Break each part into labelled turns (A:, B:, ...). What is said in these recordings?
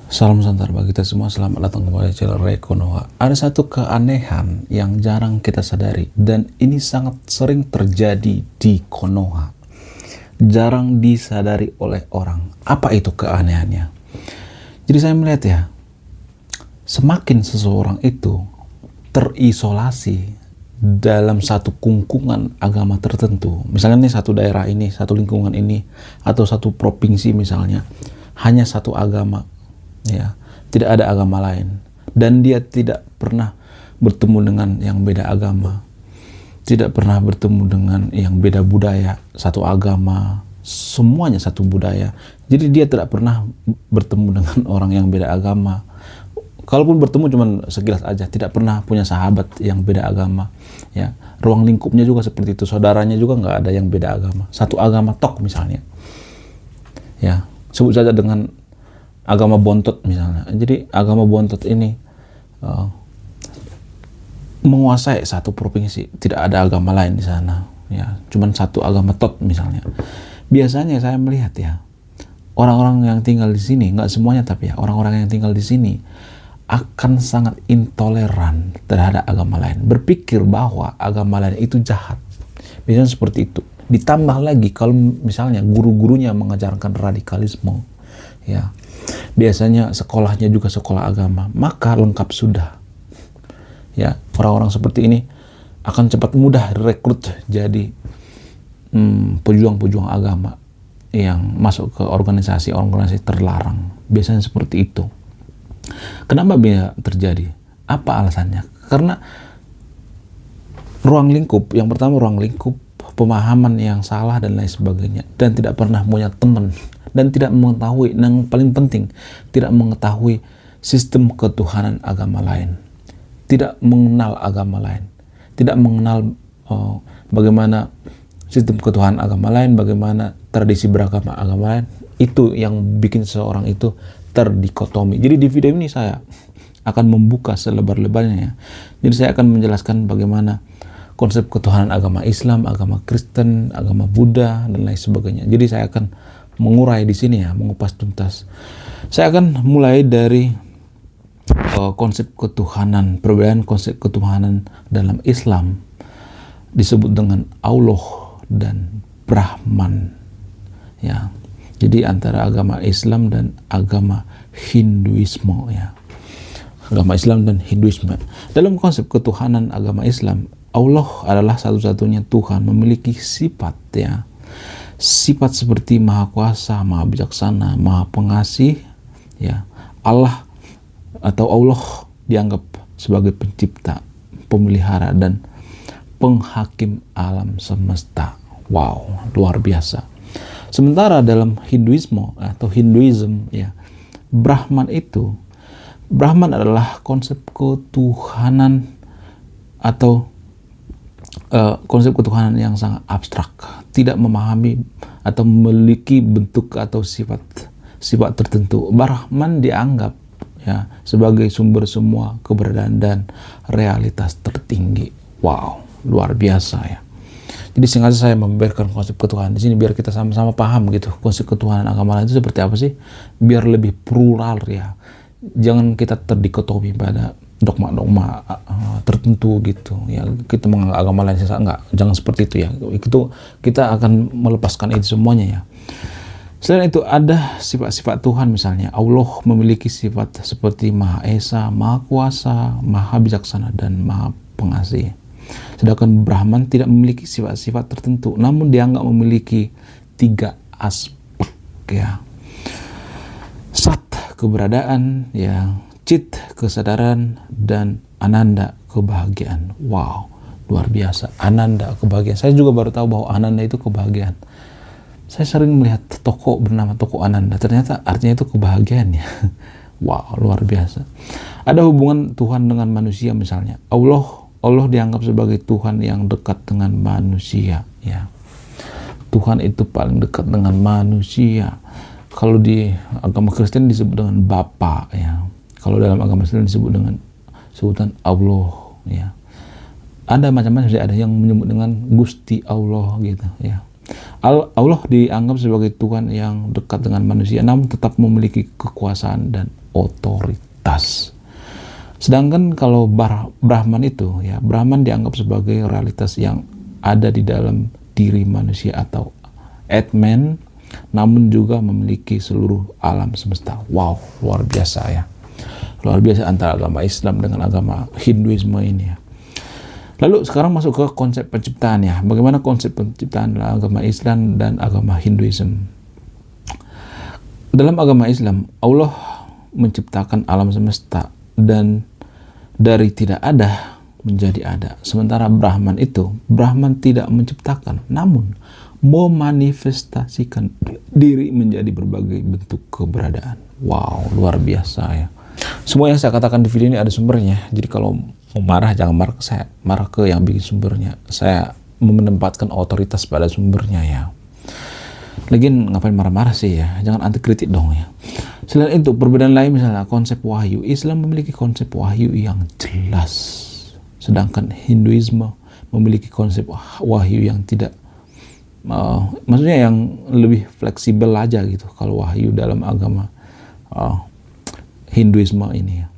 A: Salam santar bagi kita semua, selamat datang kembali di channel Ray Konoha. Ada satu keanehan yang jarang kita sadari, dan ini sangat sering terjadi di Konoha. Jarang disadari oleh orang. Apa itu keanehannya? Jadi saya melihat ya, semakin seseorang itu terisolasi dalam satu kungkungan agama tertentu, misalnya nih satu daerah ini, satu lingkungan ini, atau satu provinsi misalnya, hanya satu agama, ya, tidak ada agama lain, dan dia tidak pernah bertemu dengan yang beda agama, tidak pernah bertemu dengan yang beda budaya, satu agama, semuanya satu budaya. Jadi dia tidak pernah bertemu dengan orang yang beda agama. Kalaupun bertemu cuman sekilas aja, tidak pernah punya sahabat yang beda agama, ya. Ruang lingkupnya juga seperti itu, saudaranya juga nggak ada yang beda agama, satu agama tok misalnya, ya, sebut saja dengan agama bontot misalnya. Jadi agama bontot ini menguasai satu provinsi, tidak ada agama lain di sana, ya, cuman satu agama tot misalnya. Biasanya saya melihat ya, orang-orang yang tinggal di sini, nggak semuanya tapi ya, orang-orang yang tinggal di sini akan sangat intoleran terhadap agama lain, berpikir bahwa agama lain itu jahat. Biasanya seperti itu. Ditambah lagi kalau misalnya guru-gurunya mengajarkan radikalisme, ya, biasanya sekolahnya juga sekolah agama, maka lengkap sudah, ya. Orang-orang seperti ini akan cepat mudah direkrut jadi pejuang-pejuang agama yang masuk ke organisasi-organisasi terlarang. Biasanya seperti itu. Kenapa bisa terjadi? Apa alasannya? Karena ruang lingkup, yang pertama ruang lingkup, pemahaman yang salah dan lain sebagainya, dan tidak pernah punya teman, dan tidak mengetahui, yang paling penting, tidak mengetahui sistem ketuhanan agama lain, tidak mengenal agama lain, tidak mengenal bagaimana sistem ketuhanan agama lain, bagaimana tradisi beragama agama lain. Itu yang bikin seseorang itu terdikotomi. Jadi di video ini saya akan membuka selebar-lebarnya. Jadi saya akan menjelaskan bagaimana konsep ketuhanan agama Islam, agama Kristen, agama Buddha, dan lain sebagainya. Jadi saya akan mengurai di sini ya, mengupas tuntas. Saya akan mulai dari konsep ketuhanan, perbedaan konsep ketuhanan dalam Islam disebut dengan Allah dan Brahman, ya. Jadi antara agama Islam dan agama Hinduisme, ya. Agama Islam dan Hinduisme. Dalam konsep ketuhanan agama Islam, Allah adalah satu-satunya Tuhan, memiliki sifat, ya. Sifat seperti Maha Kuasa, Maha Bijaksana, Maha Pengasih, ya. Allah atau Allah dianggap sebagai pencipta, pemelihara, dan penghakim alam semesta. Wow, luar biasa. Sementara dalam Hinduisme atau Hinduism, ya, Brahman adalah konsep ketuhanan atau konsep ketuhanan yang sangat abstrak, tidak memahami atau memiliki bentuk atau sifat tertentu. Brahman dianggap, ya, sebagai sumber semua keberadaan dan realitas tertinggi. Wow, luar biasa, ya. Jadi sengaja saya memberikan konsep ketuhanan di sini biar kita sama-sama paham gitu, konsep ketuhanan agama lain itu seperti apa sih, biar lebih plural, ya. Jangan kita terdikotomi pada dogma-dogma tertentu gitu, ya. Kita menganggap agama lain sesat, enggak, jangan seperti itu, ya. Itu kita akan melepaskan itu semuanya, ya. Selain itu ada sifat-sifat Tuhan, misalnya Allah memiliki sifat seperti Maha Esa, Maha Kuasa, Maha Bijaksana, dan Maha Pengasih. Sedangkan Brahman tidak memiliki sifat-sifat tertentu, namun dianggap memiliki 3 aspek, ya. Sat, keberadaan, ya. Chit, kesadaran, dan Ananda, kebahagiaan. Wow, luar biasa. Ananda, kebahagiaan. Saya juga baru tahu bahwa Ananda itu kebahagiaan. Saya sering melihat toko bernama Toko Ananda, ternyata artinya itu kebahagiaan, ya. Wow, luar biasa. Ada hubungan Tuhan dengan manusia, misalnya Allah dianggap sebagai Tuhan yang dekat dengan manusia, ya. Tuhan itu paling dekat dengan manusia. Kalau di agama Kristen disebut dengan Bapa, ya. Kalau dalam agama Islam disebut dengan sebutan Allah, ya. Ada macam-macam, ada yang menyebut dengan Gusti Allah gitu, ya. Allah dianggap sebagai Tuhan yang dekat dengan manusia, namun tetap memiliki kekuasaan dan otoritas. Sedangkan kalau Brahman itu, ya, Brahman dianggap sebagai realitas yang ada di dalam diri manusia atau Atman, namun juga memiliki seluruh alam semesta. Wow, luar biasa ya. Luar biasa antara agama Islam dengan agama Hinduisme ini ya. Lalu sekarang masuk ke konsep penciptaan ya. Bagaimana konsep penciptaan dalam agama Islam dan agama Hinduisme? Dalam agama Islam, Allah menciptakan alam semesta dan dari tidak ada menjadi ada. Sementara Brahman tidak menciptakan, namun memanifestasikan diri menjadi berbagai bentuk keberadaan. Wow, luar biasa ya. Semua yang saya katakan di video ini ada sumbernya. Jadi kalau mau marah, jangan marah ke saya, marah ke yang bikin sumbernya. Saya menempatkan otoritas pada sumbernya ya. Lagian ngapain marah-marah sih ya, jangan anti kritik dong ya. Selain itu, perbedaan lain misalnya konsep wahyu. Islam memiliki konsep wahyu yang jelas, sedangkan Hinduisme memiliki konsep wahyu yang tidak maksudnya yang lebih fleksibel aja gitu kalau wahyu dalam agama Hinduisme ini ya.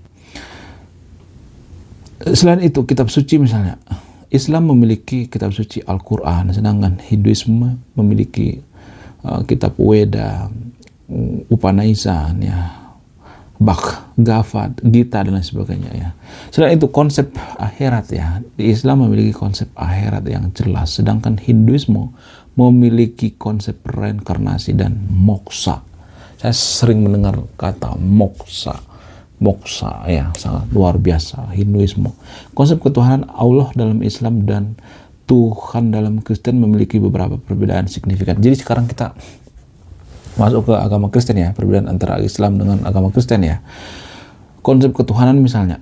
A: Selain itu, kitab suci misalnya, Islam memiliki kitab suci Al-Quran, sedangkan Hinduisme memiliki kitab Weda, Upanishad ya, Bhagavad Gita dan lain sebagainya ya. Selain itu, konsep akhirat ya, di Islam memiliki konsep akhirat yang jelas, sedangkan Hinduisme memiliki konsep reinkarnasi dan moksa. Saya sering mendengar kata moksa ya, sangat luar biasa. Hinduisme, konsep ketuhanan Allah dalam Islam dan Tuhan dalam Kristen memiliki beberapa perbedaan signifikan. Jadi sekarang kita masuk ke agama Kristen ya, perbedaan antara Islam dengan agama Kristen ya. Konsep ketuhanan misalnya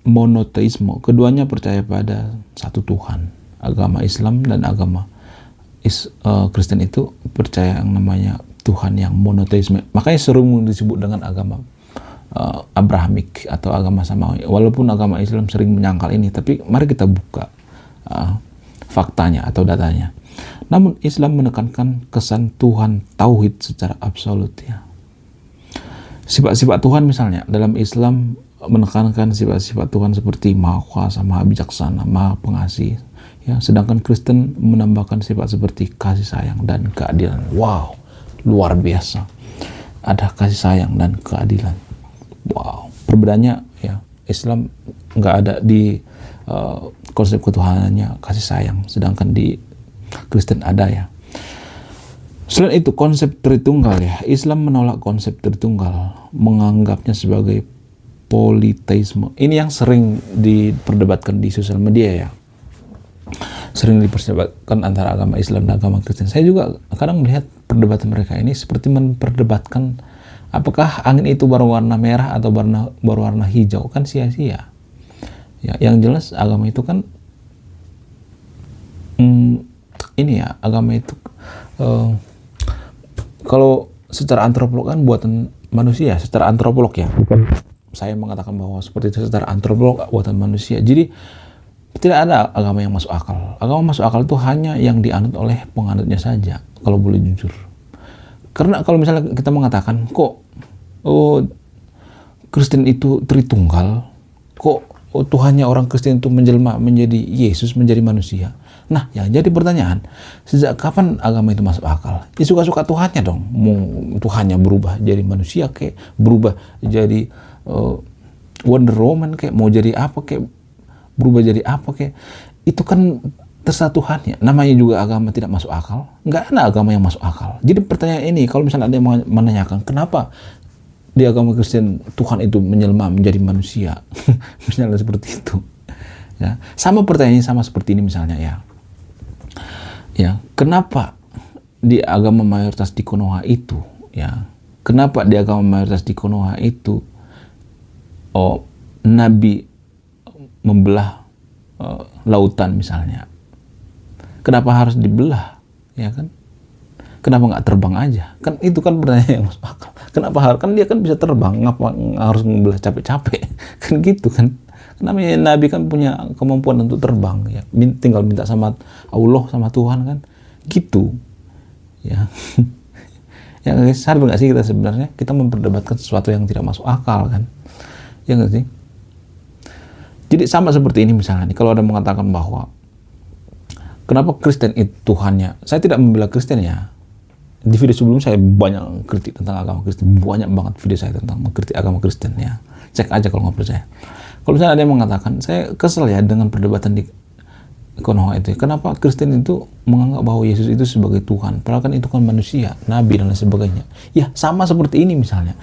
A: monoteisme, keduanya percaya pada satu Tuhan. Agama Islam dan agama Kristen itu percaya yang namanya Tuhan yang monoteisme. Makanya sering disebut dengan agama Abrahamik atau agama samawi. Walaupun agama Islam sering menyangkal ini, tapi mari kita buka faktanya atau datanya. Namun Islam menekankan kesan Tuhan tauhid secara absolut ya. Sifat-sifat Tuhan misalnya dalam Islam menekankan sifat-sifat Tuhan seperti Maha Kuasa, Maha Bijaksana, Maha Pengasih ya. Sedangkan Kristen menambahkan sifat seperti kasih sayang dan keadilan. Wow, luar biasa. Ada kasih sayang dan keadilan. Wow, perbedaannya ya, Islam nggak ada di konsep ketuhanannya kasih sayang, sedangkan di Kristen ada ya. Selain itu, konsep Tritunggal ya, Islam menolak konsep Tritunggal, menganggapnya sebagai politeisme. Ini yang sering diperdebatkan di sosial media ya, sering diperdebatkan antara agama Islam dan agama Kristen. Saya juga kadang melihat perdebatan mereka ini seperti memperdebatkan apakah angin itu baru warna merah atau baru warna hijau, kan sia-sia. Ya, yang jelas agama itu kan ini ya, agama itu kalau secara antropolog kan buatan manusia, secara antropolog ya, bukan saya mengatakan bahwa seperti itu, secara antropolog buatan manusia. Jadi tidak ada agama yang masuk akal. Agama masuk akal itu hanya yang dianut oleh penganutnya saja, kalau boleh jujur. Karena kalau misalnya kita mengatakan kok Kristen itu Tritunggal, kok Tuhannya orang Kristen itu menjelma menjadi Yesus, menjadi manusia. Nah, yang jadi pertanyaan, sejak kapan agama itu masuk akal? Ya suka-suka Tuhannya dong. Mau Tuhannya berubah jadi manusia kayak, berubah jadi Wonder Woman kayak, mau jadi apa kayak, berubah jadi apa kayak, itu kan terserah Tuhannya. Namanya juga agama tidak masuk akal. Nggak ada agama yang masuk akal. Jadi pertanyaan ini, kalau misalnya ada yang menanyakan kenapa di agama Kristen Tuhan itu menjelma menjadi manusia, misalnya seperti itu ya. Sama pertanyaannya sama seperti ini misalnya ya, kenapa di agama mayoritas di Konoha itu ya, kenapa di agama mayoritas di Konoha itu Nabi membelah lautan misalnya, kenapa harus dibelah ya kan? Kenapa nggak terbang aja? Kan itu kan pertanyaan yang masuk akal. Kenapa harus? Kan dia kan bisa terbang, ngapa harus membelah capek-capek? Kan gitu kan. Namanya Nabi kan punya kemampuan untuk terbang ya. Tinggal minta sama Allah, sama Tuhan kan. Gitu. Ya. Ya guys, sadar nggak sih kita sebenarnya kita memperdebatkan sesuatu yang tidak masuk akal kan? Ya nggak sih? Jadi sama seperti ini misalnya nih, kalau ada mengatakan bahwa kenapa Kristen itu Tuhannya? Saya tidak membela Kristen ya. Di video sebelum saya banyak kritik tentang agama Kristen, banyak banget video saya tentang mengkritik agama Kristen ya. Cek aja kalau nggak percaya. Kalau misalnya ada yang mengatakan, saya kesel ya dengan perdebatan di Konoha itu. Kenapa Kristen itu menganggap bahwa Yesus itu sebagai Tuhan? Padahal kan itu kan manusia, nabi dan lain sebagainya. Ya sama seperti ini misalnya.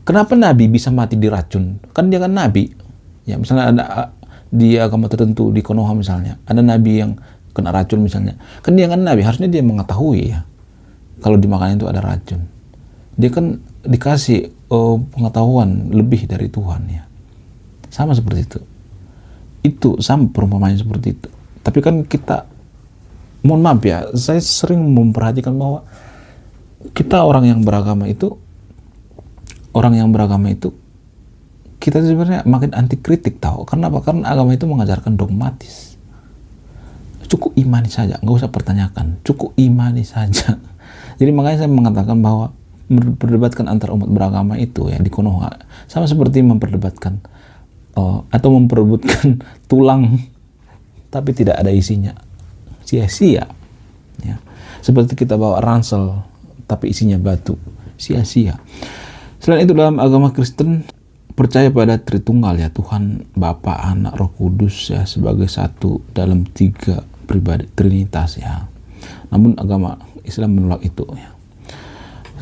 A: Kenapa nabi bisa mati diracun? Kan dia kan nabi. Ya misalnya ada di agama tertentu di Konoha misalnya, ada nabi yang kena racun misalnya. Kan dia kan nabi, harusnya dia mengetahui ya. Kalau dimakan itu ada racun. Dia kan dikasih pengetahuan lebih dari Tuhan ya. Sama seperti itu. Itu sama perumpamaan seperti itu. Tapi kan kita, mohon maaf ya, saya sering memperhatikan bahwa kita orang yang beragama itu, kita sebenarnya makin anti kritik tahu. Karena apa? Karena agama itu mengajarkan dogmatis. Cukup imani saja, nggak usah pertanyakan. Cukup imani saja. Jadi makanya saya mengatakan bahwa memperdebatkan antar umat beragama itu ya di Konoha sama seperti memperdebatkan atau memperebutkan tulang tapi tidak ada isinya, sia-sia. Ya. Seperti kita bawa ransel tapi isinya batu, sia-sia. Selain itu dalam agama Kristen percaya pada Tritunggal ya, Tuhan Bapa, Anak, Roh Kudus ya sebagai satu dalam tiga pribadi Trinitas ya. Namun agama Islam menolak itu ya.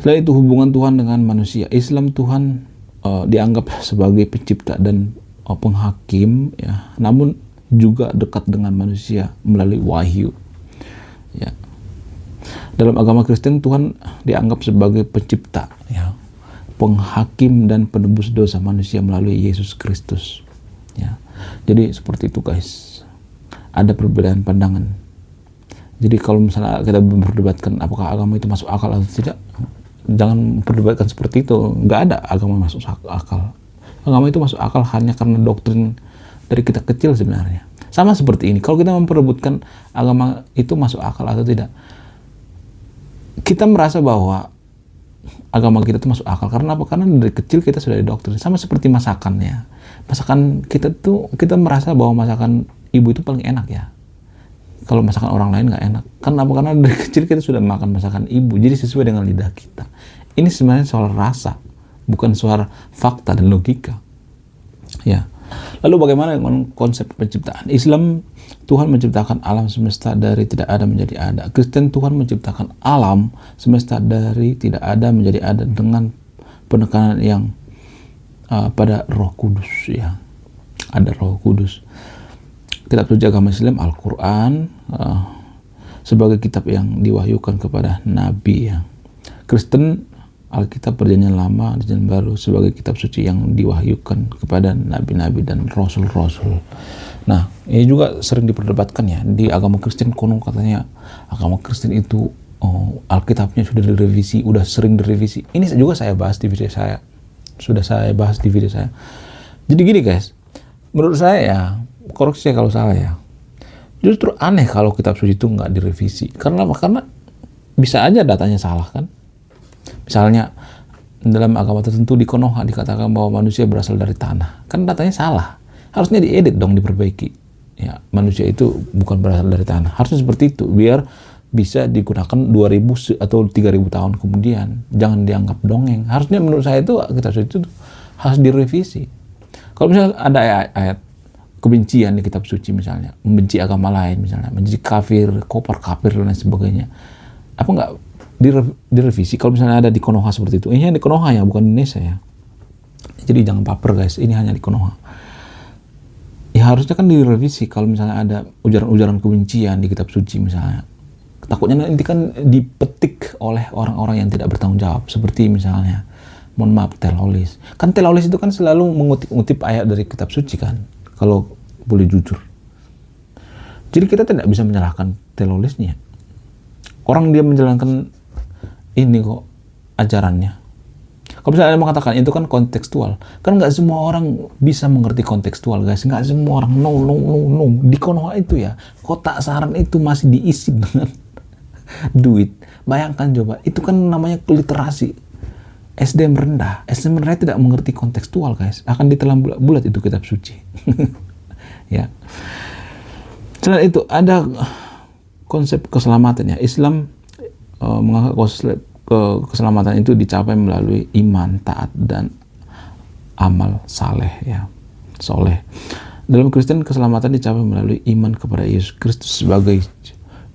A: Selain itu hubungan Tuhan dengan manusia, Islam Tuhan dianggap sebagai pencipta dan penghakim ya, namun juga dekat dengan manusia melalui wahyu ya. Dalam agama Kristen Tuhan dianggap sebagai pencipta ya, penghakim dan penebus dosa manusia melalui Yesus Kristus ya. Jadi seperti itu guys, ada perbedaan pandangan. Jadi kalau misalnya kita memperdebatkan apakah agama itu masuk akal atau tidak, jangan memperdebatkan seperti itu. Nggak ada agama masuk akal. Agama itu masuk akal hanya karena doktrin dari kita kecil sebenarnya. Sama seperti ini, kalau kita memperebutkan agama itu masuk akal atau tidak, kita merasa bahwa agama kita itu masuk akal. Karena apa? Karena dari kecil kita sudah didoktrin. Sama seperti masakan ya. Masakan kita tuh, kita merasa bahwa masakan ibu itu paling enak ya. Kalau masakan orang lain nggak enak. Karena apa? Karena dari kecil kita sudah makan masakan ibu. Jadi sesuai dengan lidah kita. Ini sebenarnya soal rasa, bukan soal fakta dan logika. Ya. Lalu bagaimana dengan konsep penciptaan? Islam, Tuhan menciptakan alam semesta dari tidak ada menjadi ada. Kristen, Tuhan menciptakan alam semesta dari tidak ada menjadi ada dengan penekanan yang pada Roh Kudus ya. Ada Roh Kudus. Kitab suci agama Islam Al-Quran sebagai kitab yang diwahyukan kepada Nabi ya. Kristen Alkitab Perjanjian Lama, Perjanjian Baru sebagai kitab suci yang diwahyukan kepada nabi-nabi dan rasul-rasul. Nah, ini juga sering diperdebatkan ya di agama Kristen. Konon katanya agama Kristen itu Alkitabnya sudah direvisi, udah sering direvisi. Ini juga saya bahas di video saya. Sudah saya bahas di video saya. Jadi gini guys, menurut saya ya, koreksi saya kalau salah ya. Justru aneh kalau kitab suci itu nggak direvisi. Karena apa? Karena bisa aja datanya salah kan. Misalnya dalam agama tertentu di Konoha dikatakan bahwa manusia berasal dari tanah. Kan datanya salah. Harusnya diedit dong, diperbaiki. Ya, manusia itu bukan berasal dari tanah. Harusnya seperti itu biar bisa digunakan 2000 atau 3000 tahun kemudian. Jangan dianggap dongeng. Harusnya menurut saya itu kitab suci itu harus direvisi. Kalau misalnya ada ayat kebencian di kitab suci misalnya, membenci agama lain misalnya, menjadi kafir, kopar kafir dan lain sebagainya, apa nggak direvisi? Kalau misalnya ada di Konoha seperti itu, ini hanya di Konoha ya, bukan Indonesia ya. Jadi jangan baper guys, ini hanya di Konoha. Ya harusnya kan direvisi kalau misalnya ada ujaran-ujaran kebencian di kitab suci misalnya. Takutnya nanti kan dipetik oleh orang-orang yang tidak bertanggung jawab, seperti misalnya, mohon maaf, teroris. Kan teroris itu kan selalu mengutip ayat dari kitab suci kan, kalau boleh jujur. Jadi kita tidak bisa menyalahkan terorisnya. Orang dia menjalankan ini kok ajarannya. Kalau misalnya ada mengatakan itu kan kontekstual, kan nggak semua orang bisa mengerti kontekstual guys. Nggak semua orang, no. Di Konoha itu ya, kotak saran itu masih diisi dengan duit. Bayangkan coba, itu kan namanya literasi. SDM rendah tidak mengerti kontekstual, guys. Akan ditelan bulat itu kitab suci. Ya. Selain itu ada konsep keselamatan ya. Islam menganggap konsep keselamatan itu dicapai melalui iman, taat, dan amal saleh ya. Soleh. Dalam Kristen keselamatan dicapai melalui iman kepada Yesus Kristus sebagai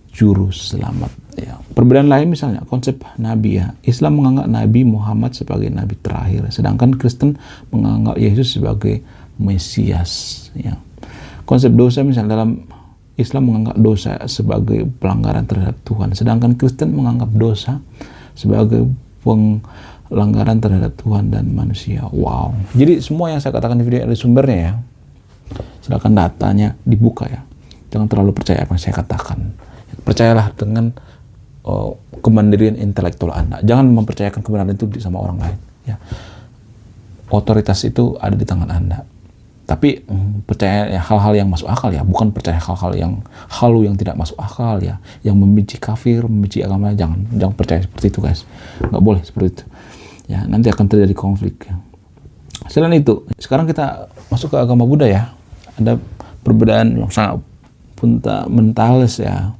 A: juru selamat ya. Perbedaan lain misalnya konsep nabi ya. Islam menganggap Nabi Muhammad sebagai nabi terakhir, sedangkan Kristen menganggap Yesus sebagai Mesias ya. Konsep dosa misalnya dalam Islam menganggap dosa sebagai pelanggaran terhadap Tuhan, sedangkan Kristen menganggap dosa sebagai pelanggaran terhadap Tuhan dan manusia. Wow. Jadi semua yang saya katakan di video ada sumbernya ya. Silakan datanya dibuka ya. Jangan terlalu percaya apa yang saya katakan. Percayalah dengan kemandirian intelektual Anda. Jangan mempercayakan kebenaran itu sama orang lain ya. Otoritas itu ada di tangan Anda. Tapi percaya ya, hal-hal yang masuk akal ya, bukan percaya hal-hal yang halu yang tidak masuk akal ya, yang membenci kafir, membenci agama. Jangan percaya seperti itu, guys. Nggak boleh seperti itu ya, nanti akan terjadi konflik ya. Selain itu, sekarang kita masuk ke agama Buddha ya. Ada perbedaan yang sangat fundamentals ya.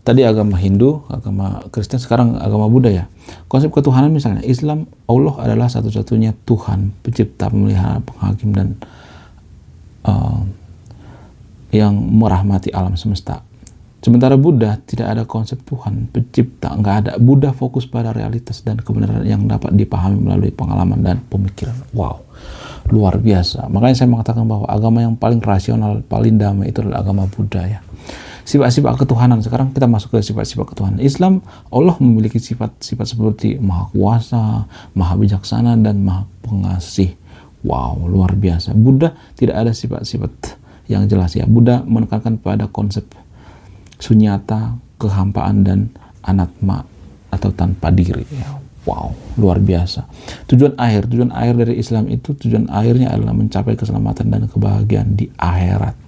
A: Tadi agama Hindu, agama Kristen, sekarang agama Buddha ya. Konsep ketuhanan misalnya, Islam, Allah adalah satu-satunya Tuhan, pencipta, pemelihara, penghakim, dan yang merahmati alam semesta. Sementara Buddha tidak ada konsep Tuhan, pencipta, nggak ada. Buddha fokus pada realitas dan kebenaran yang dapat dipahami melalui pengalaman dan pemikiran. Wow, luar biasa. Makanya saya mengatakan bahwa agama yang paling rasional, paling damai itu adalah agama Buddha ya. Sifat-sifat ketuhanan, sekarang kita masuk ke sifat-sifat ketuhanan. Islam, Allah memiliki sifat-sifat seperti Maha Kuasa, Maha Bijaksana, dan Maha Pengasih. Wow, luar biasa. Buddha tidak ada sifat-sifat yang jelas ya. Buddha menekankan pada konsep sunyata, kehampaan, dan anatma atau tanpa diri ya. Wow, luar biasa. Tujuan akhir dari Islam itu, tujuan akhirnya adalah mencapai keselamatan dan kebahagiaan di akhirat.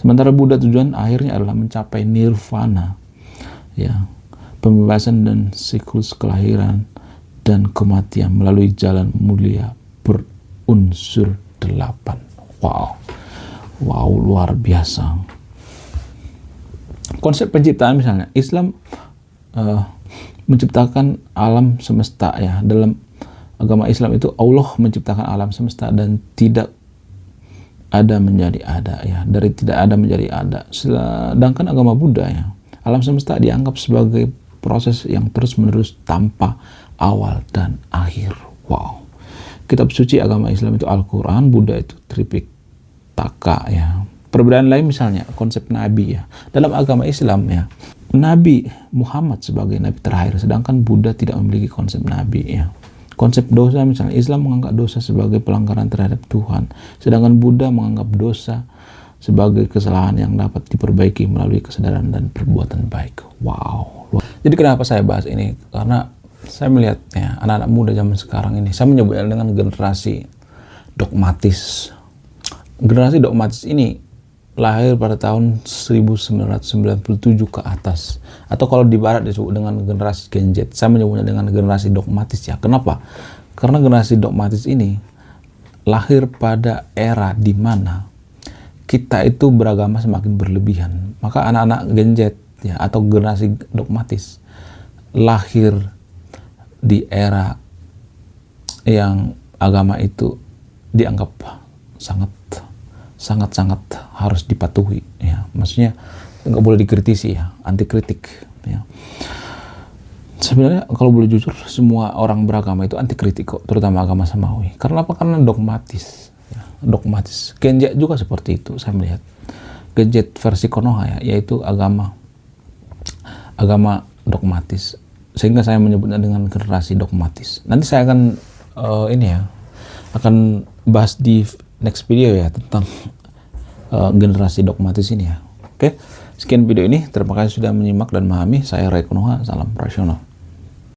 A: Sementara Buddha tujuan akhirnya adalah mencapai nirvana ya, pembebasan dan siklus kelahiran dan kematian melalui jalan mulia berunsur 8. Wow, luar biasa. Konsep penciptaan misalnya, Islam menciptakan alam semesta ya. Dalam agama Islam itu Allah menciptakan alam semesta dan tidak ada menjadi ada ya, dari tidak ada menjadi ada. Sedangkan agama Buddha ya, alam semesta dianggap sebagai proses yang terus-menerus tanpa awal dan akhir. Wow. Kitab suci agama Islam itu Al-Quran, Buddha itu Tripitaka ya. Perbedaan lain misalnya konsep nabi ya. Dalam agama Islam ya, Nabi Muhammad sebagai nabi terakhir, sedangkan Buddha tidak memiliki konsep nabi ya. Konsep dosa misalnya, Islam menganggap dosa sebagai pelanggaran terhadap Tuhan, sedangkan Buddha menganggap dosa sebagai kesalahan yang dapat diperbaiki melalui kesadaran dan perbuatan baik. Wow. Jadi kenapa saya bahas ini? Karena saya melihat ya, anak-anak muda zaman sekarang ini, saya menyebutnya dengan generasi dogmatis. Generasi dogmatis ini lahir pada tahun 1997 ke atas, atau kalau di barat disebut dengan generasi Gen Z. Saya menyebutnya dengan generasi dogmatis ya. Kenapa? Karena generasi dogmatis ini lahir pada era di mana kita itu beragama semakin berlebihan. Maka anak-anak Gen Z ya, atau generasi dogmatis lahir di era yang agama itu dianggap sangat harus dipatuhi ya, maksudnya nggak boleh dikritisi ya, anti kritik ya. Sebenarnya kalau boleh jujur, semua orang beragama itu anti kritik kok, terutama agama samawi. Karena apa? Karena dogmatis ya, dogmatis. Gen Z juga seperti itu, saya melihat. Gen Z versi Konoha ya, yaitu agama dogmatis, sehingga saya menyebutnya dengan generasi dogmatis. Nanti saya akan akan bahas di next video ya tentang generasi dogmatis ini ya. Oke, sekian video ini. Terima kasih sudah menyimak dan memahami. Saya Ray Konoha, salam rasional.